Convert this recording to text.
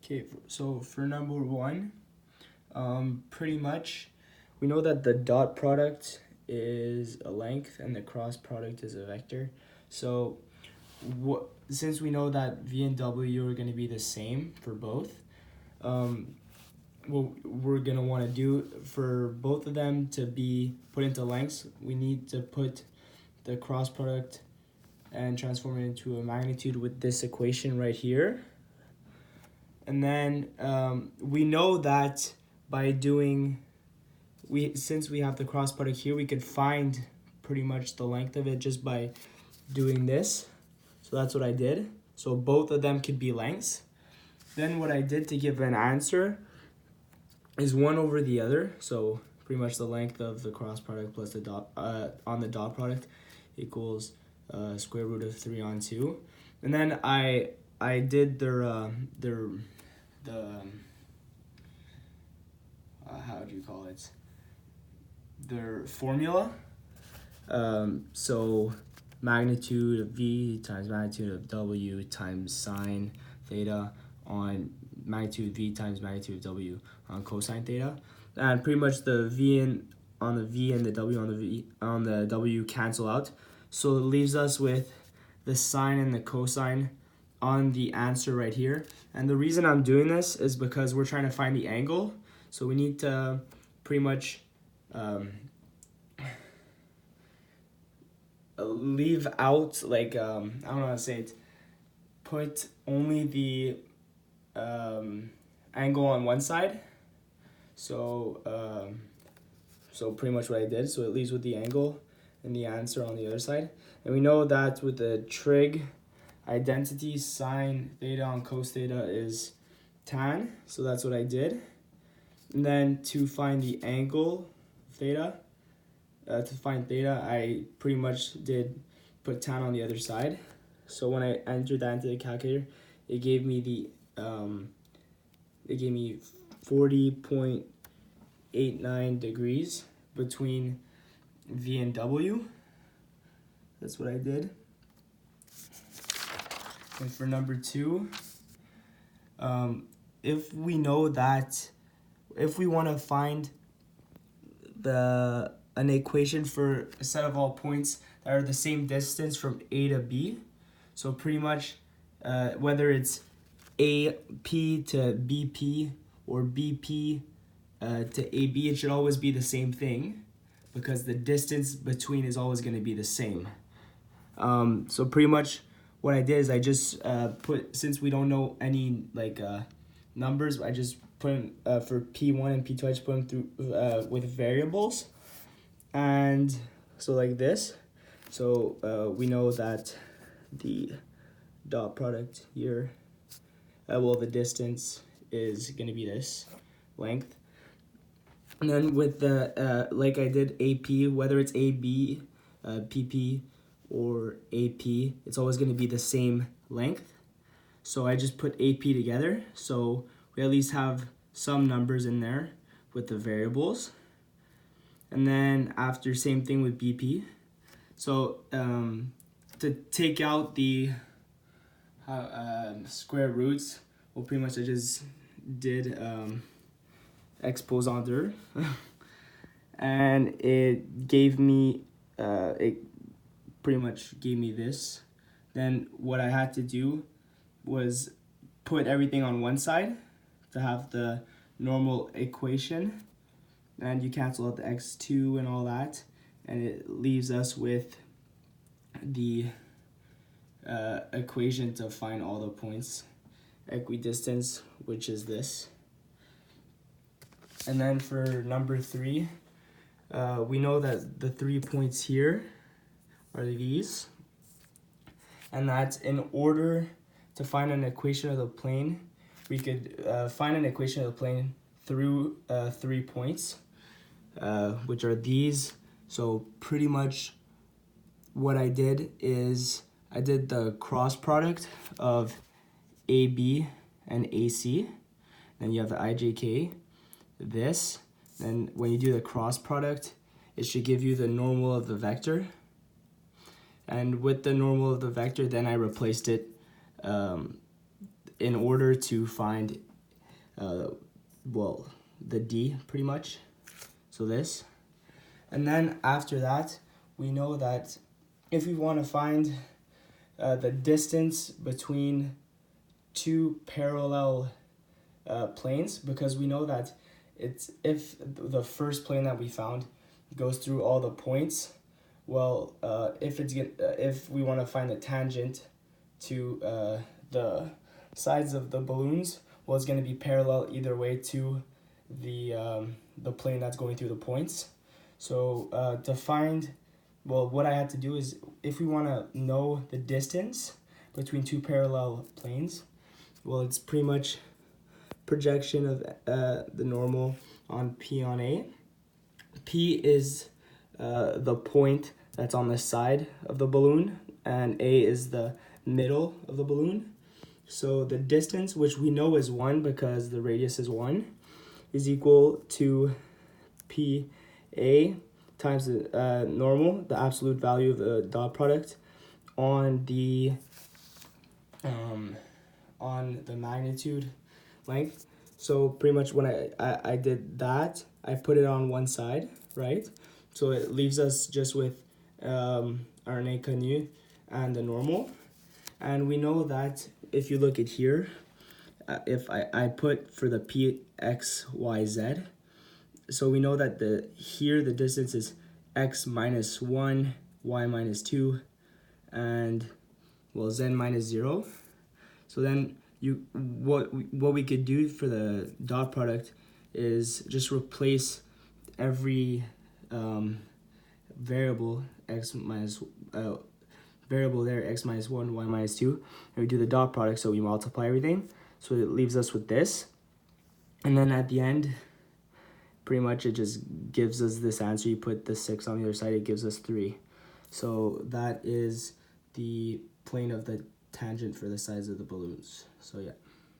Okay, so for number one, pretty much we know that the dot product is a length and the cross product is a vector. So since we know that v and w are going to be the same for both, what we're going to want to do for both of them to be put into lengths, we need to put the cross product and transform it into a magnitude with this equation right here. And then we know that by doing, since we have the cross product here, we could find pretty much the length of it just by doing this. So that's what I did. So both of them could be lengths. Then what I did to give an answer is 1 over the other. So pretty much the length of the cross product plus the dot on the dot product equals square root of 3 on 2. And then I did their how do you call it? Their formula. So magnitude of v times magnitude of w times sine theta on magnitude v times magnitude of w on cosine theta, and pretty much the v on the v and the w on the w cancel out, so it leaves us with the sine and the cosine on the answer right here. And the reason I'm doing this is because we're trying to find the angle, so we need to pretty much leave out, like I don't know how to say it, put only the angle on one side. So so pretty much what I did, so it leaves with the angle and the answer on the other side. And we know that with the trig identity, sine theta on cos theta is tan, so that's what I did. And then to find the angle theta, I pretty much did put tan on the other side. So when I entered that into the calculator, it gave me 40.89 degrees between v and w. That's what I did. And for number two, if we know that, if we want to find an equation for a set of all points that are the same distance from A to B, so pretty much whether it's AP to BP or BP to AB, it should always be the same thing because the distance between is always going to be the same. So pretty much what I did is I just put, since we don't know any numbers, I just put in, for P1 and P2, I just put them through with variables. And so like this. So we know that the dot product here, the distance is going to be this length. And then with the, like I did AP, whether it's AB, PP, or AP, it's always going to be the same length. So I just put AP together, so we at least have some numbers in there with the variables. And then after, same thing with BP. So to take out the square roots, well, pretty much I just did exposandeur, and it gave me, it pretty much gave me this. Then what I had to do was put everything on one side to have the normal equation, and you cancel out the x2 and all that, and it leaves us with the equation to find all the points, equidistance, which is this. And then for number 3, we know that the 3 points here are these, and that's in order to find an equation of the plane, we could find an equation of the plane through 3 points, which are these. So pretty much what I did is I did the cross product of AB and AC. Then you have the IJK, this. Then when you do the cross product, it should give you the normal of the vector. And with the normal of the vector, then I replaced it in order to find well, the D pretty much. So this. And then after that, we know that if we want to find the distance between two parallel planes, because we know that it's if the first plane that we found goes through all the points, well, if we want to find the tangent to the sides of the balloons, well, it's going to be parallel either way to the plane that's going through the points. So to find, well, what I had to do is, if we want to know the distance between two parallel planes, well, it's pretty much projection of the normal on P on A. P is the point that's on the side of the balloon, and A is the middle of the balloon. So the distance, which we know is 1 because the radius is 1, is equal to PA times the normal, the absolute value of the dot product, on the magnitude length. So pretty much when I did that, I put it on one side, right? So it leaves us just with our Arne Canu and the normal. And we know that if you look at here, if I put for the P, X, Y, Z, so we know that here the distance is X minus 1, Y minus 2, and, well, Z minus 0. So then what we could do for the dot product is just replace every variable x minus variable there, x minus 1, y minus 2, and we do the dot product, so we multiply everything. So it leaves us with this. And then at the end, pretty much it just gives us this answer. You put the 6 on the other side, it gives us 3. So that is the plane of the tangent for the size of the balloons. So yeah.